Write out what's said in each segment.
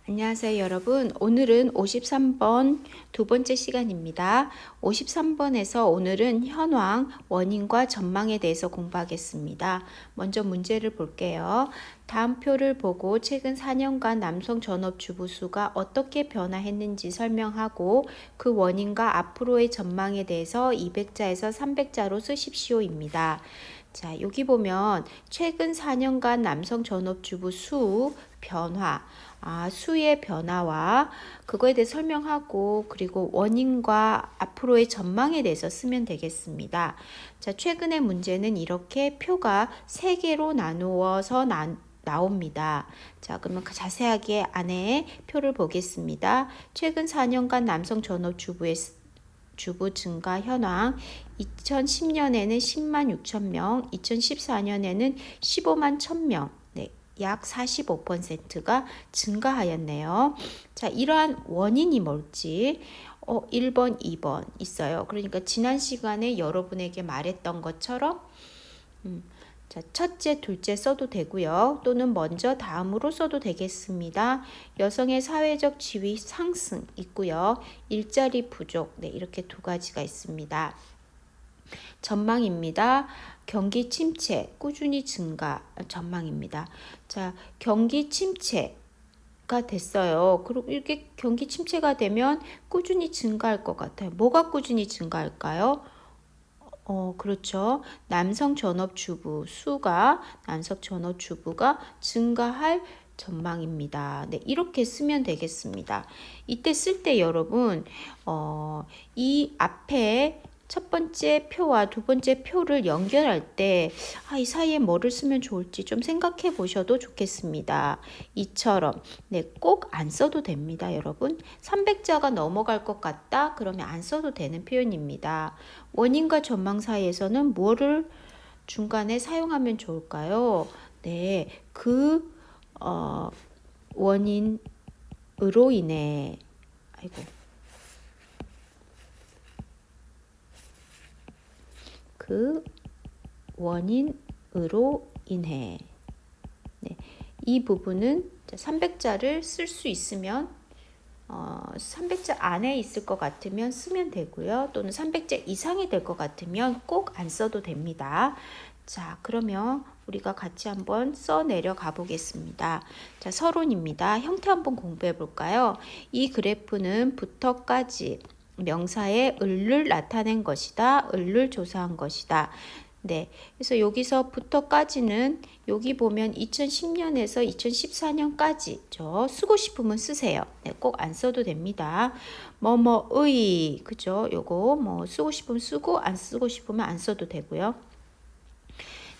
안녕하세요, 여러분. 오늘은 53번 두 번째 시간입니다. 53번에서 오늘은 현황, 원인과 전망에 대해서 공부하겠습니다. 먼저 문제를 볼게요. 다음 표를 보고 최근 4년간 남성 전업주부 수가 어떻게 변화했는지 설명하고 그 원인과 앞으로의 전망에 대해서 200자에서 300자로 쓰십시오입니다. 자, 여기 보면 최근 4년간 남성 전업주부 수 변화, 수의 변화와 그거에 대해 설명하고 그리고 원인과 앞으로의 전망에 대해서 쓰면 되겠습니다. 자, 최근의 문제는 이렇게 표가 3개로 나누어서 나옵니다. 자, 그러면 자세하게 안에 표를 보겠습니다. 최근 4년간 남성 전업주부의 주부 증가 현황 2010년에는 10만 6천 명, 2014년에는 15만 1,000명, 약 45%가 증가하였네요. 자, 이러한 원인이 뭘지 1번, 2번 있어요. 그러니까 지난 시간에 여러분에게 말했던 것처럼 자, 첫째, 둘째 써도 되고요. 또는 먼저, 다음으로 써도 되겠습니다. 여성의 사회적 지위 상승 있고요. 일자리 부족, 이렇게 두 가지가 있습니다. 전망입니다. 경기 침체, 꾸준히 증가, 전망입니다. 자, 경기 침체가 됐어요. 그리고 이렇게 경기 침체가 되면 꾸준히 증가할 것 같아요. 뭐가 꾸준히 증가할까요? 그렇죠. 남성 전업주부 수가, 남성 전업주부가 증가할 전망입니다. 네, 이렇게 쓰면 되겠습니다. 이때 쓸 때 여러분, 이 앞에 첫 번째 표와 두 번째 표를 연결할 때, 이 사이에 뭐를 쓰면 좋을지 좀 생각해 보셔도 좋겠습니다. 이처럼, 꼭 안 써도 됩니다, 여러분. 300자가 넘어갈 것 같다? 그러면 안 써도 되는 표현입니다. 원인과 전망 사이에서는 뭐를 중간에 사용하면 좋을까요? 네, 원인으로 인해, 그 원인으로 인해. 네, 이 부분은 300자를 쓸 수 있으면 300자 안에 있을 것 같으면 쓰면 되고요. 또는 300자 이상이 될 것 같으면 꼭 안 써도 됩니다. 자, 그러면 우리가 같이 한번 써 내려가 보겠습니다. 자, 서론입니다. 형태 한번 공부해 볼까요? 이 그래프는 부터까지 명사의 을을 나타낸 것이다. 을을 조사한 것이다. 네, 그래서 여기서부터까지는 여기 보면 2010년에서 2014년까지죠. 쓰고 싶으면 쓰세요. 네, 꼭 안 써도 됩니다. 뭐뭐의 그죠? 요거 뭐 쓰고 싶으면 쓰고 안 쓰고 싶으면 안 써도 되고요.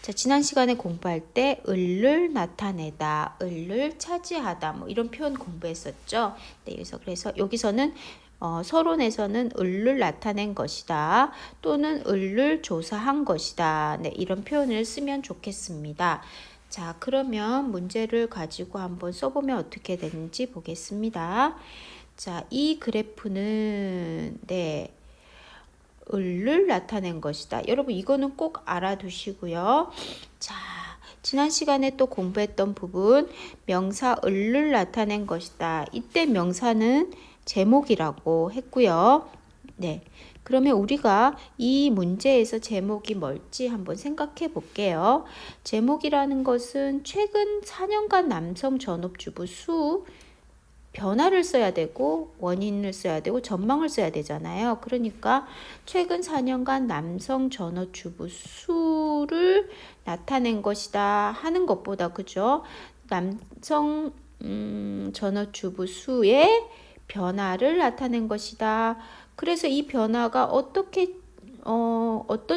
자, 지난 시간에 공부할 때 을을 나타내다, 을을 차지하다 뭐 이런 표현 공부했었죠. 네, 그래서 여기서는 서론에서는 을을 나타낸 것이다 또는 을을 조사한 것이다. 네, 이런 표현을 쓰면 좋겠습니다. 자, 그러면 문제를 가지고 한번 써보면 어떻게 되는지 보겠습니다. 자, 이 그래프는 을을 나타낸 것이다. 여러분 이거는 꼭 알아두시고요. 자, 지난 시간에 또 공부했던 부분 명사 을을 나타낸 것이다. 이때 명사는 제목이라고 했고요. 네, 그러면 우리가 이 문제에서 제목이 뭘지 한번 생각해 볼게요. 제목이라는 것은 최근 4년간 남성 전업주부 수 변화를 써야 되고 원인을 써야 되고 전망을 써야 되잖아요. 그러니까 최근 4년간 남성 전업주부 수를 나타낸 것이다 하는 것보다 그죠? 남성 전업주부 수의 변화를 나타낸 것이다. 그래서 이 변화가 어떤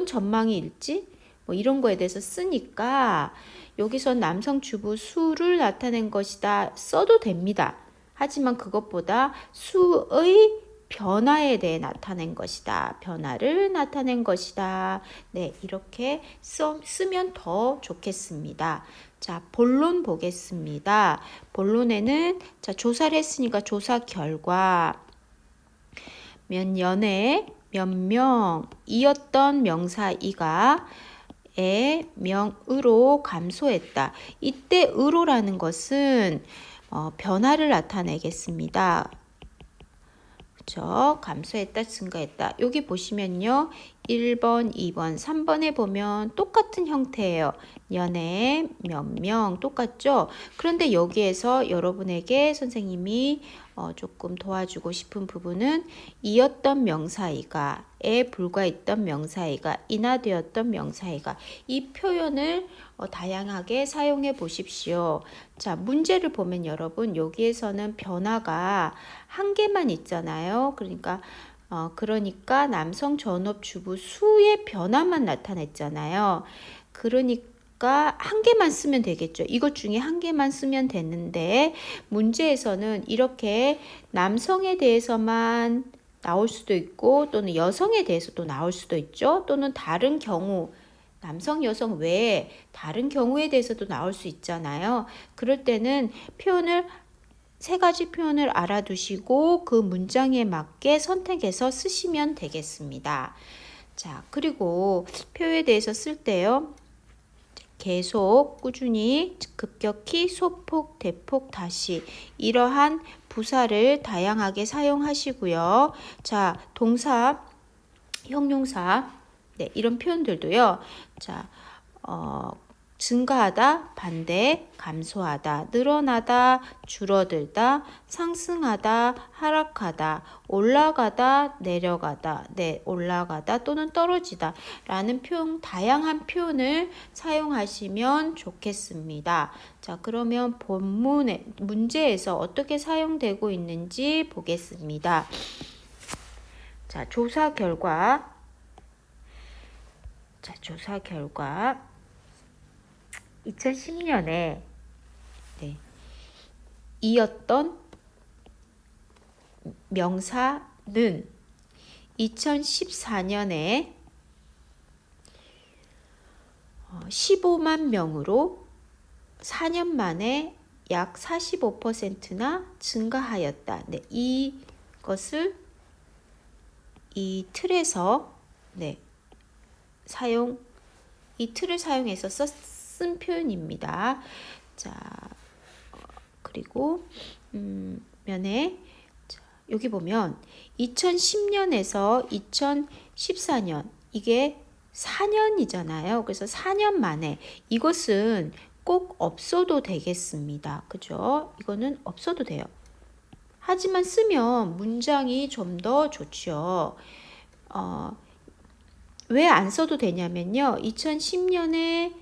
전망일지 뭐 이런 거에 대해서 쓰니까 여기서 남성 주부 수를 나타낸 것이다 써도 됩니다. 하지만 그것보다 수의 변화에 대해 나타낸 것이다. 변화를 나타낸 것이다. 네, 이렇게 쓰면 더 좋겠습니다. 자, 본론 보겠습니다. 본론에는 조사를 했으니까 조사 결과 몇 년에 몇 명이었던 명사 이가 의 명으로 감소했다. 이때 으로라는 것은 변화를 나타내겠습니다. 그쵸? 감소했다, 증가했다. 여기 보시면요. 1번, 2번, 3번에 보면 똑같은 형태예요. 연애, 몇 명, 똑같죠? 그런데 여기에서 여러분에게 선생님이 조금 도와주고 싶은 부분은 이었던 명사이가, 에 불과했던 명사이가, 인하되었던 명사이가, 이 표현을 다양하게 사용해 보십시오. 자, 문제를 보면 여러분 여기에서는 변화가 한 개만 있잖아요. 그러니까 남성 전업주부 수의 변화만 나타냈잖아요. 그러니까 한 개만 쓰면 되겠죠. 이것 중에 한 개만 쓰면 되는데 문제에서는 이렇게 남성에 대해서만 나올 수도 있고 또는 여성에 대해서도 나올 수도 있죠. 또는 다른 경우 남성, 여성 외에 다른 경우에 대해서도 나올 수 있잖아요. 그럴 때는 세 가지 표현을 알아두시고 그 문장에 맞게 선택해서 쓰시면 되겠습니다. 자, 그리고 표에 대해서 쓸 때요. 계속, 꾸준히, 급격히, 소폭, 대폭, 다시 이러한 부사를 다양하게 사용하시고요. 자, 동사, 형용사, 네, 이런 표현들도요. 자, 증가하다, 반대, 감소하다, 늘어나다, 줄어들다, 상승하다, 하락하다, 올라가다, 내려가다, 네, 올라가다 또는 떨어지다 라는 다양한 표현을 사용하시면 좋겠습니다. 자, 그러면 문제에서 어떻게 사용되고 있는지 보겠습니다. 자, 조사 결과 2010년에 이었던 명사는 2014년에 15만 명으로 4년 만에 약 45%나 증가하였다. 네, 이것을 이 틀에서 이 틀을 사용해서 쓴 표현입니다. 자, 그리고 여기 보면 2010년에서 2014년 이게 4년이잖아요. 그래서 4년 만에 이것은 꼭 없어도 되겠습니다. 그죠? 이거는 없어도 돼요. 하지만 쓰면 문장이 좀 더 좋죠. 왜 안 써도 되냐면요. 2010년에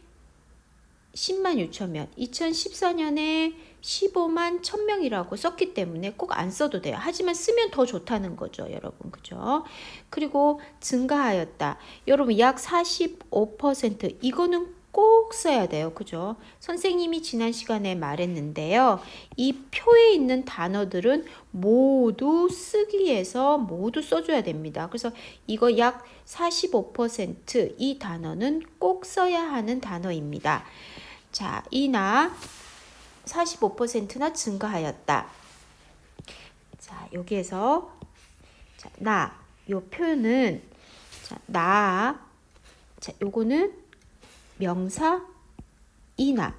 10만 6천 명, 2014년에 15만 1,000명이라고 썼기 때문에 꼭 안 써도 돼요. 하지만 쓰면 더 좋다는 거죠, 여러분. 그죠? 그리고 증가하였다. 여러분, 약 45%. 이거는 꼭 써야 돼요. 그죠? 선생님이 지난 시간에 말했는데요. 이 표에 있는 단어들은 모두 쓰기에서 모두 써줘야 됩니다. 그래서 이거 약 45% 이 단어는 꼭 써야 하는 단어입니다. 자, 이나 45%나 증가하였다. 자, 여기에서 요 표현은 요거는 명사 이나.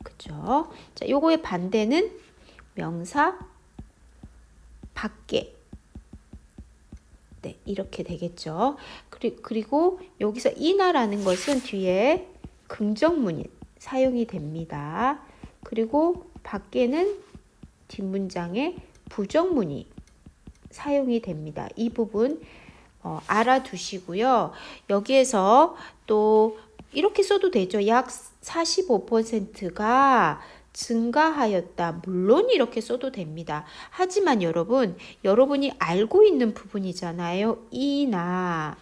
그죠? 자, 요거의 반대는 명사 밖에. 네, 이렇게 되겠죠. 그리고 여기서 이나라는 것은 뒤에 긍정문이 사용이 됩니다. 그리고 밖에는 뒷문장에 부정문이 사용이 됩니다. 이 부분 알아두시고요. 여기에서 또 이렇게 써도 되죠. 약 45%가 증가하였다. 물론 이렇게 써도 됩니다. 하지만 여러분이 알고 있는 부분이잖아요. 이나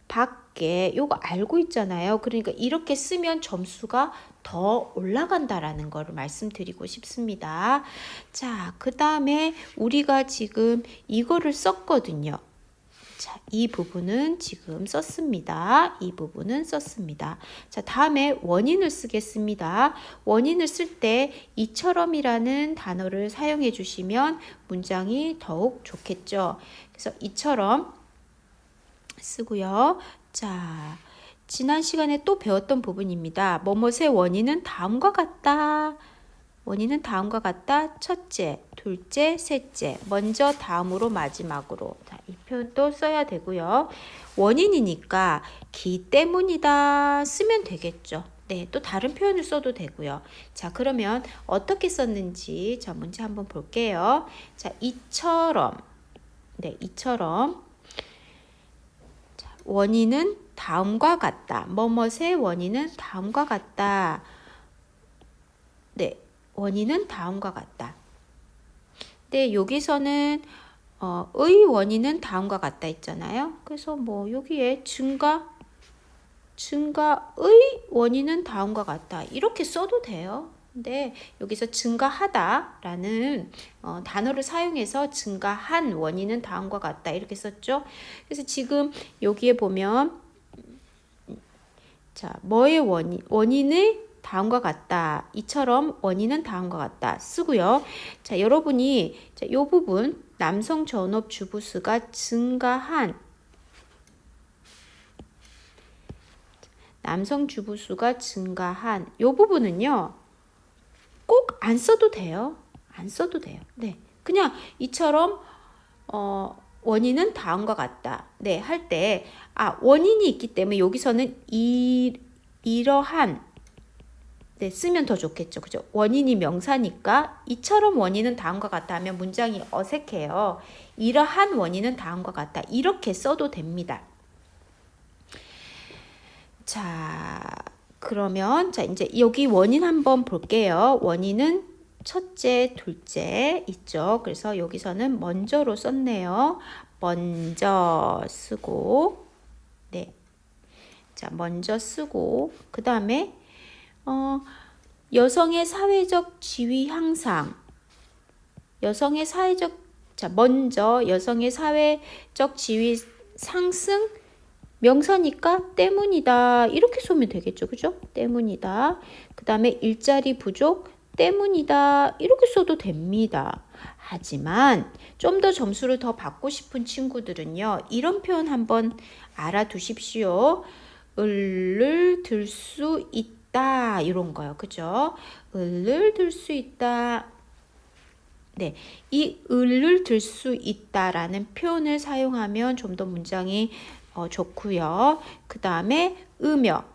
밖에 요거 알고 있잖아요. 그러니까 이렇게 쓰면 점수가 더 올라간다라는 거를 말씀드리고 싶습니다. 자, 그 다음에 우리가 지금 이거를 썼거든요. 자, 이 부분은 지금 썼습니다. 자, 다음에 원인을 쓰겠습니다. 원인을 쓸 때 이처럼이라는 단어를 사용해 주시면 문장이 더욱 좋겠죠. 그래서 이처럼 쓰고요. 자, 지난 시간에 또 배웠던 부분입니다. 뭐뭐의 원인은 다음과 같다. 원인은 다음과 같다. 첫째, 둘째, 셋째. 먼저, 다음으로, 마지막으로. 자, 이 표현도 써야 되고요. 원인이니까 기 때문이다 쓰면 되겠죠. 네, 또 다른 표현을 써도 되고요. 자, 그러면 어떻게 썼는지 자, 문제 한번 볼게요. 자, 이처럼. 네, 이처럼. 자, 원인은 다음과 같다. 뭐뭇의 원인은 다음과 같다. 네, 원인은 다음과 같다. 네, 여기서는 의 원인은 다음과 같다 있잖아요. 그래서 뭐 여기에 증가의 원인은 다음과 같다. 이렇게 써도 돼요. 근데 여기서 증가하다라는 단어를 사용해서 증가한 원인은 다음과 같다. 이렇게 썼죠. 그래서 지금 여기에 보면 자, 뭐의 원인의 다음과 같다. 이처럼 원인은 다음과 같다. 쓰고요. 자, 여러분이 자, 이 부분 남성 전업 주부 수가 증가한 남성 주부 수가 증가한 이 부분은요. 꼭 안 써도 돼요. 안 써도 돼요. 네. 그냥 이처럼 원인은 다음과 같다. 네, 할 때 원인이 있기 때문에 여기서는 이러한 네, 쓰면 더 좋겠죠. 그죠? 원인이 명사니까 이처럼 원인은 다음과 같다 하면 문장이 어색해요. 이러한 원인은 다음과 같다. 이렇게 써도 됩니다. 자, 그러면 자, 이제 여기 원인 한번 볼게요. 원인은 첫째, 둘째 있죠. 그래서 여기서는 먼저로 썼네요. 먼저 쓰고 네. 자, 먼저 쓰고 그다음에 여성의 사회적 지위 향상. 여성의 사회적 먼저 여성의 사회적 지위 상승 명사니까 때문이다. 이렇게 쓰면 되겠죠. 그죠? 때문이다. 그다음에 일자리 부족 때문이다. 이렇게 써도 됩니다. 하지만 좀 더 점수를 더 받고 싶은 친구들은요. 이런 표현 한번 알아두십시오. 을을 들 수 있다. 이런 거요. 그죠? 을을 들 수 있다. 네, 이 을을 들 수 있다라는 표현을 사용하면 좀 더 문장이 좋고요. 그 다음에 음역.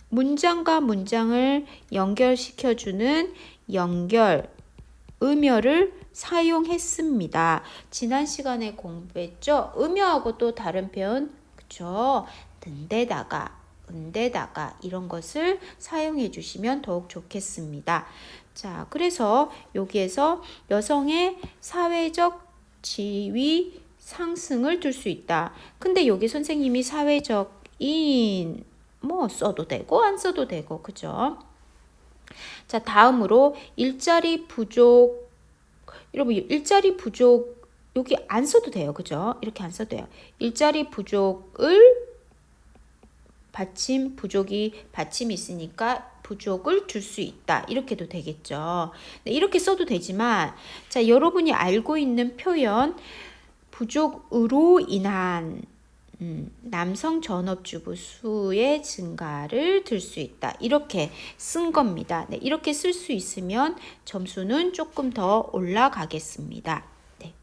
문장과 문장을 연결시켜주는 연결, 음여를 사용했습니다. 지난 시간에 공부했죠? 음여하고 또 다른 표현, 그쵸? 든데다가, 은데다가 이런 것을 사용해 주시면 더욱 좋겠습니다. 자, 그래서 여기에서 여성의 사회적 지위 상승을 둘 수 있다. 근데 여기 선생님이 사회적인 뭐 써도 되고 안 써도 되고 그죠? 자, 다음으로 일자리 부족. 여러분 일자리 부족 여기 안 써도 돼요. 그죠? 이렇게 안 써도 돼요. 일자리 부족을 부족이 받침이 있으니까 부족을 줄 수 있다. 이렇게도 되겠죠. 네, 이렇게 써도 되지만 자, 여러분이 알고 있는 표현 부족으로 인한 남성 전업주부 수의 증가를 들 수 있다. 이렇게 쓴 겁니다. 네, 이렇게 쓸 수 있으면 점수는 조금 더 올라가겠습니다. 네.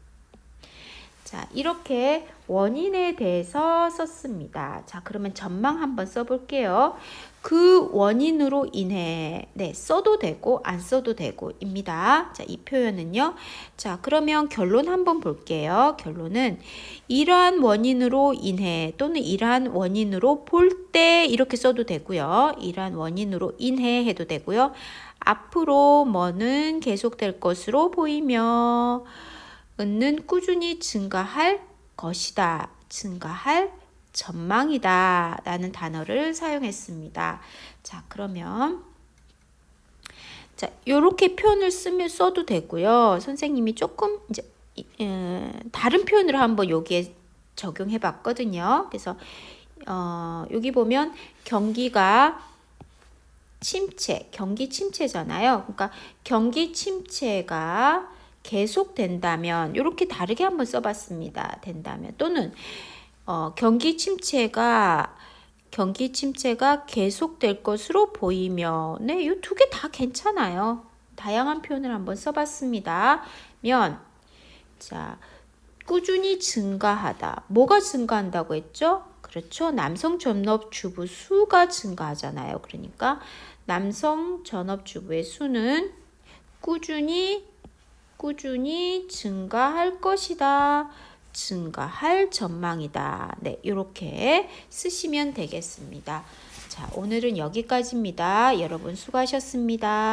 자, 이렇게 원인에 대해서 썼습니다. 자, 그러면 전망 한번 써볼게요. 그 원인으로 인해 네, 써도 되고 안 써도 되고 입니다. 자, 이 표현은요. 자, 그러면 결론 한번 볼게요. 결론은 이러한 원인으로 인해 또는 이러한 원인으로 볼 때 이렇게 써도 되고요. 이러한 원인으로 인해 해도 되고요. 앞으로 뭐는 계속될 것으로 보이며 는 꾸준히 증가할 것이다. 증가할 전망이다. 라는 단어를 사용했습니다. 자, 그러면 자, 요렇게 표현을 써도 되고요. 선생님이 조금 이제 다른 표현으로 한번 여기에 적용해 봤거든요. 그래서 여기 보면 경기가 경기 침체잖아요. 그러니까 경기 침체가 계속된다면 이렇게 다르게 한번 써봤습니다. 된다면 또는 경기 침체가 계속될 것으로 보이며 네, 이 두 개 다 괜찮아요. 다양한 표현을 한번 써봤습니다. 자, 꾸준히 증가하다. 뭐가 증가한다고 했죠? 그렇죠. 남성 전업주부 수가 증가하잖아요. 그러니까 남성 전업주부의 수는 꾸준히 증가할 것이다. 증가할 전망이다. 네, 이렇게 쓰시면 되겠습니다. 자, 오늘은 여기까지입니다. 여러분 수고하셨습니다.